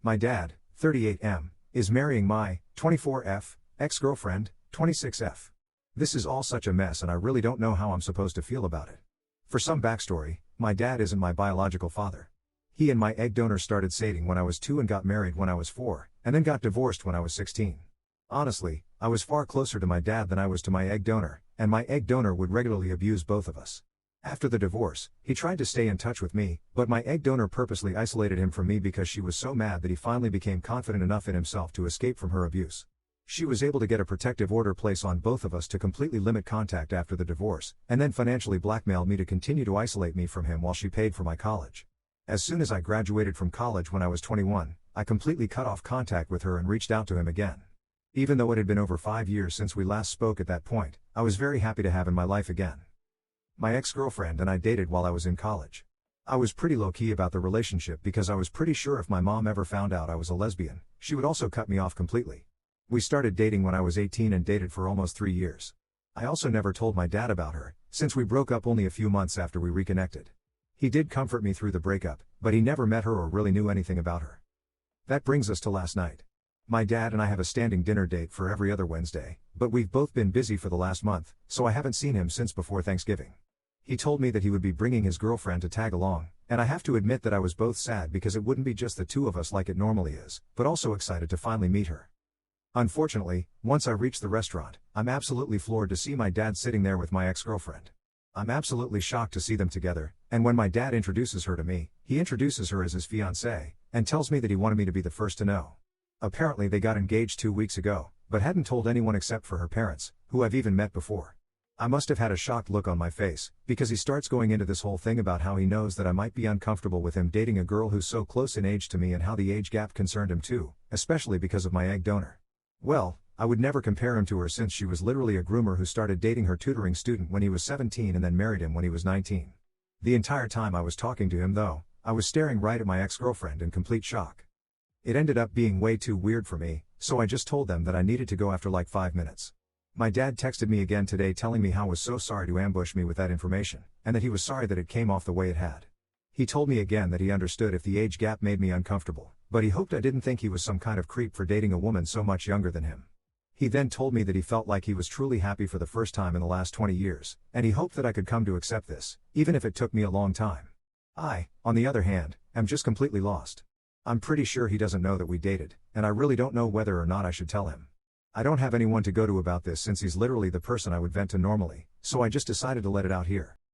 My dad, 38M, is marrying my 24F ex-girlfriend, 26F. This is all such a mess and I really don't know how I'm supposed to feel about it. For some backstory, my dad isn't my biological father. He and my egg donor started dating when I was 2 and got married when I was 4, and then got divorced when I was 16. Honestly, I was far closer to my dad than I was to my egg donor, and my egg donor would regularly abuse both of us. After the divorce, he tried to stay in touch with me, but my egg donor purposely isolated him from me because she was so mad that he finally became confident enough in himself to escape from her abuse. She was able to get a protective order placed on both of us to completely limit contact after the divorce, and then financially blackmailed me to continue to isolate me from him while she paid for my college. As soon as I graduated from college when I was 21, I completely cut off contact with her and reached out to him again. Even though it had been over 5 years since we last spoke at that point, I was very happy to have in my life again. My ex-girlfriend and I dated while I was in college. I was pretty low-key about the relationship because I was pretty sure if my mom ever found out I was a lesbian, she would also cut me off completely. We started dating when I was 18 and dated for almost 3 years. I also never told my dad about her, since we broke up only a few months after we reconnected. He did comfort me through the breakup, but he never met her or really knew anything about her. That brings us to last night. My dad and I have a standing dinner date for every other Wednesday, but we've both been busy for the last month, so I haven't seen him since before Thanksgiving. He told me that he would be bringing his girlfriend to tag along, and I have to admit that I was both sad because it wouldn't be just the two of us like it normally is, but also excited to finally meet her. Unfortunately, once I reached the restaurant, I'm absolutely floored to see my dad sitting there with my ex-girlfriend. I'm absolutely shocked to see them together, and when my dad introduces her to me, he introduces her as his fiancée, and tells me that he wanted me to be the first to know. Apparently they got engaged 2 weeks ago, but hadn't told anyone except for her parents, who I've even met before. I must have had a shocked look on my face, because he starts going into this whole thing about how he knows that I might be uncomfortable with him dating a girl who's so close in age to me and how the age gap concerned him too, especially because of my egg donor. Well, I would never compare him to her since she was literally a groomer who started dating her tutoring student when he was 17 and then married him when he was 19. The entire time I was talking to him though, I was staring right at my ex-girlfriend in complete shock. It ended up being way too weird for me, so I just told them that I needed to go after like 5 minutes. My dad texted me again today telling me how he was so sorry to ambush me with that information, and that he was sorry that it came off the way it had. He told me again that he understood if the age gap made me uncomfortable, but he hoped I didn't think he was some kind of creep for dating a woman so much younger than him. He then told me that he felt like he was truly happy for the first time in the last 20 years, and he hoped that I could come to accept this, even if it took me a long time. I, on the other hand, am just completely lost. I'm pretty sure he doesn't know that we dated, and I really don't know whether or not I should tell him. I don't have anyone to go to about this since he's literally the person I would vent to normally, so I just decided to let it out here.